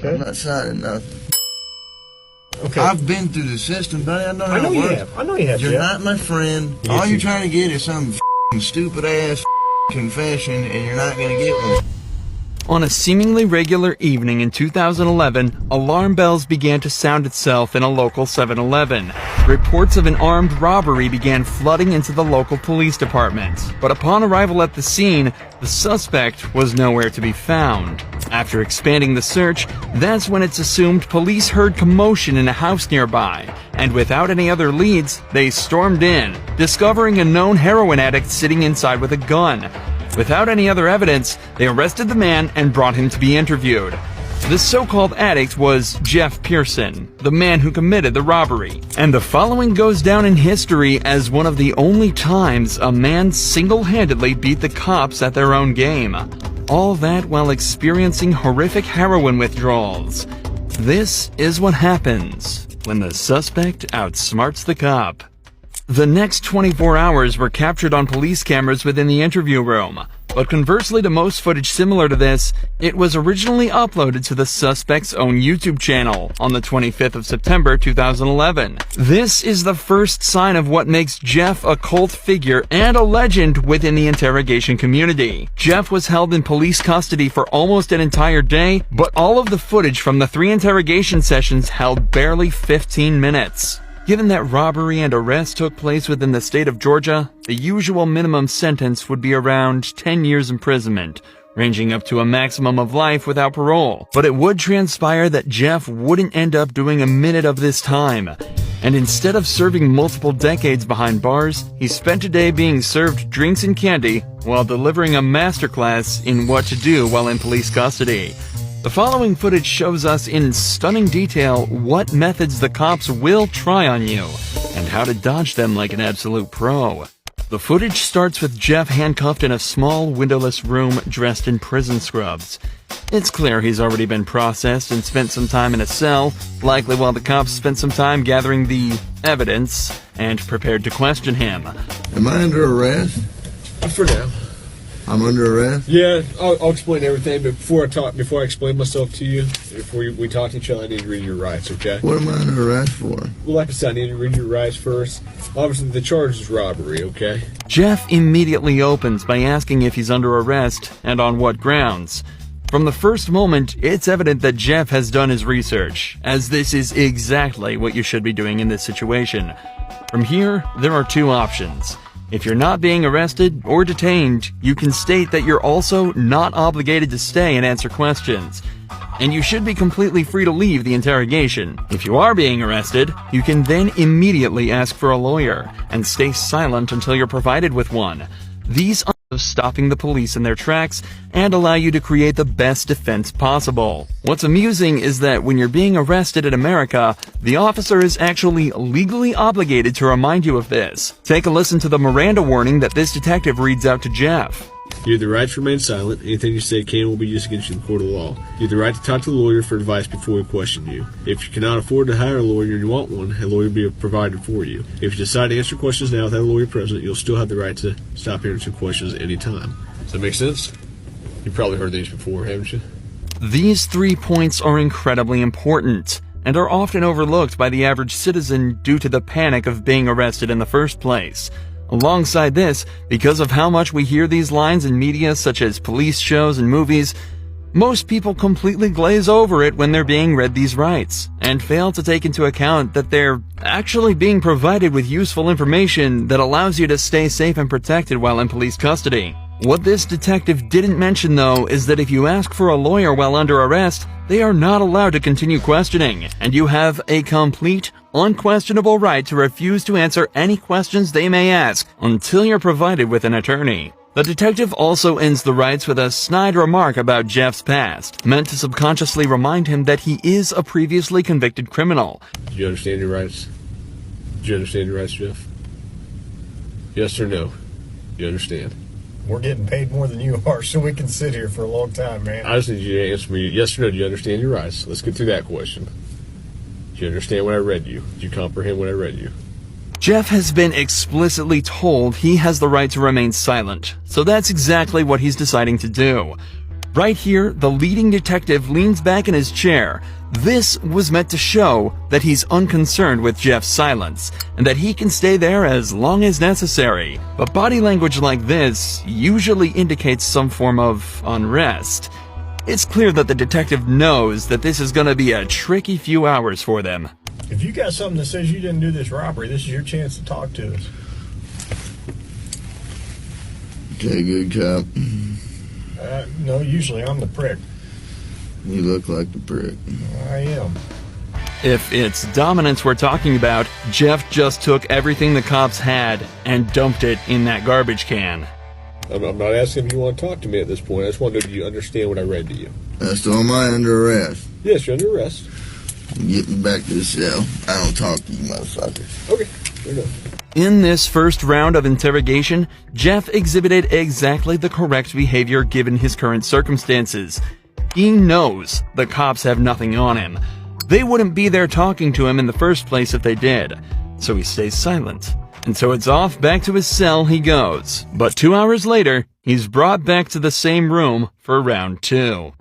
Okay. I'm not signing nothing. Okay. I've been through the system, buddy. I know how I know it you works. have. I know you have, You're Jeff. not my friend. Yes, All you you're trying to get is some stupid ass confession, and you're not gonna get one. On a seemingly regular evening in 2011, alarm bells began to sound itself in a local 7-Eleven. Reports of an armed robbery began flooding into the local police department. But upon arrival at the scene, the suspect was nowhere to be found. After expanding the search, that's when it's assumed police heard commotion in a house nearby. And without any other leads, they stormed in, discovering a known heroin addict sitting inside with a gun. Without any other evidence, they arrested the man and brought him to be interviewed. The so-called addict was Jeff Pearson, the man who committed the robbery. And the following goes down in history as one of the only times a man single-handedly beat the cops at their own game. All that while experiencing horrific heroin withdrawals. This is what happens when the suspect outsmarts the cop. The next 24 hours were captured on police cameras within the interview room, but conversely to most footage similar to this, it was originally uploaded to the suspect's own YouTube channel on the 25th of September 2011. This is the first sign of what makes Jeff a cult figure and a legend within the interrogation community. Jeff was held in police custody for almost an entire day, but all of the footage from the 3 interrogation sessions held barely 15 minutes. Given that robbery and arrest took place within the state of Georgia, the usual minimum sentence would be around 10 years imprisonment, ranging up to a maximum of life without parole. But it would transpire that Jeff wouldn't end up doing a minute of this time. And instead of serving multiple decades behind bars, he spent a day being served drinks and candy while delivering a masterclass in what to do while in police custody. The following footage shows us in stunning detail what methods the cops will try on you, and how to dodge them like an absolute pro. The footage starts with Jeff handcuffed in a small, windowless room dressed in prison scrubs. It's clear he's already been processed and spent some time in a cell, likely while the cops spent some time gathering the evidence and prepared to question him. Am I under arrest? For now. I'm under arrest? Yeah, I'll explain everything, but before I explain myself to you, before we talk to each other, I need to read your rights, okay? What am I under arrest for? Well, like I said, I need to read your rights first. Obviously, the charge is robbery, okay? Jeff immediately opens by asking if he's under arrest and on what grounds. From the first moment, it's evident that Jeff has done his research, as this is exactly what you should be doing in this situation. From here, there are 2 options. If you're not being arrested or detained, you can state that you're also not obligated to stay and answer questions. And you should be completely free to leave the interrogation. If you are being arrested, you can then immediately ask for a lawyer and stay silent until you're provided with one. These are stopping the police in their tracks and allow you to create the best defense possible. What's amusing is that when you're being arrested in America, the officer is actually legally obligated to remind you of this. Take a listen to the Miranda warning that this detective reads out to Jeff. You have the right to remain silent. Anything you say can and will be used against you in the court of law. You have the right to talk to a lawyer for advice before we question you. If you cannot afford to hire a lawyer and you want one, a lawyer will be provided for you. If you decide to answer questions now without a lawyer present, you'll still have the right to stop answering questions at any time. Does that make sense? You've probably heard these before, haven't you? These 3 points are incredibly important and are often overlooked by the average citizen due to the panic of being arrested in the first place. Alongside this, because of how much we hear these lines in media such as police shows and movies, most people completely glaze over it when they're being read these rights, and fail to take into account that they're actually being provided with useful information that allows you to stay safe and protected while in police custody. What this detective didn't mention, though, is that if you ask for a lawyer while under arrest, they are not allowed to continue questioning, and you have a complete, unquestionable right to refuse to answer any questions they may ask until you're provided with an attorney. The detective also ends the rights with a snide remark about Jeff's past, meant to subconsciously remind him that he is a previously convicted criminal. Do you understand your rights? Do you understand your rights, Jeff? Yes or no? You understand? We're getting paid more than you are, so we can sit here for a long time, man. I just need you to answer me yes or no. Do you understand your rights? Let's get through that question. Do you understand what I read you? Do you comprehend what I read you? Jeff has been explicitly told he has the right to remain silent, so that's exactly what he's deciding to do. Right here, the leading detective leans back in his chair. This was meant to show that he's unconcerned with Jeff's silence, and that he can stay there as long as necessary. But body language like this usually indicates some form of unrest. It's clear that the detective knows that this is going to be a tricky few hours for them. If you got something that says you didn't do this robbery, this is your chance to talk to us. Okay, good cop. No, usually I'm the prick. You look like the prick. I am. If it's dominance we're talking about, Jeff just took everything the cops had and dumped it in that garbage can. I'm not asking if you want to talk to me at this point. I just want to know, do you understand what I read to you? So am I under arrest? Yes, you're under arrest. Get me back to the cell. I don't talk to you motherfuckers. Okay, fair enough. In this first round of interrogation, Jeff exhibited exactly the correct behavior given his current circumstances. He knows the cops have nothing on him. They wouldn't be there talking to him in the first place if they did. So he stays silent. And so it's off back to his cell he goes. But 2 hours later, he's brought back to the same room for round 2.